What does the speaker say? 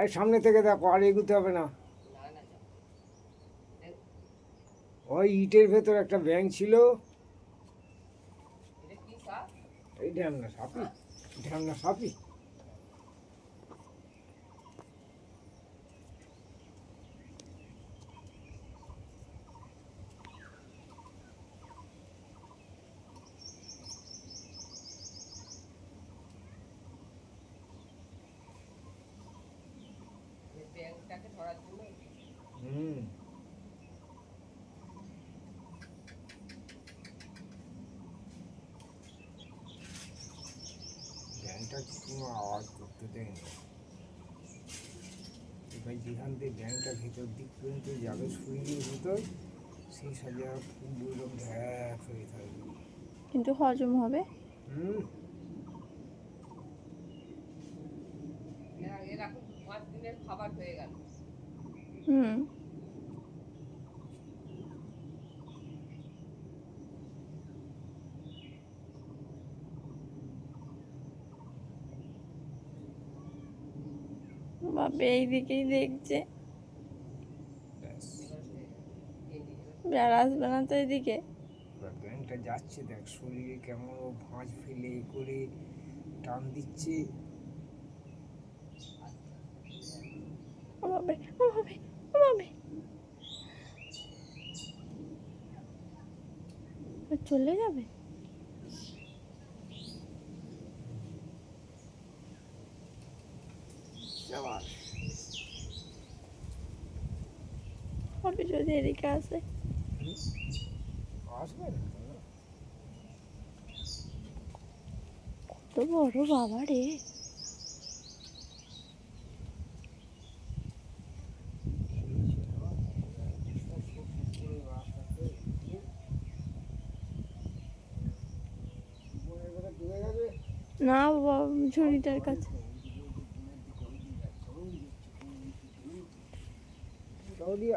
এই সামনে থেকে দেখো, আর এগুতে হবে না। ওই ইটের ভেতর একটা ব্যাঙ ছিল। এই ঢ্যামনা সাপি, ঢ্যামনা সাপি। হুম, ব্যাঙটা কোনো আওয়াজ করতে দেয়নি। এবার যেখান থেকে ব্যাঙটা ভেতর দিক পর্যন্ত যাবে শরীরের ভেতর, সেই সব জায়গায় ফুলগুলো ঢ্যাক হয়ে থাকবে। কিন্তু হজম হবে। হুম, এরকম 5 দিনের খাবার হয়ে গেল। হুম। বাবা এইদিকেই দেখছে, ব্যাস। আর আসবে না তো এদিকে। এবার ব্যাঙটা যাচ্ছে, দেখ শরীরে কেমন ও ভাঁজ ফেলে করে টান দিচ্ছে। ও বাবা, ও বাবা, ও বাবা, ও চলে যাবে। আবার হবে যদি এদিকে আসে। আসবে না তো। কত বড় বাবা রে। না বাবা, ঝুড়িটার কাছে। সৌদি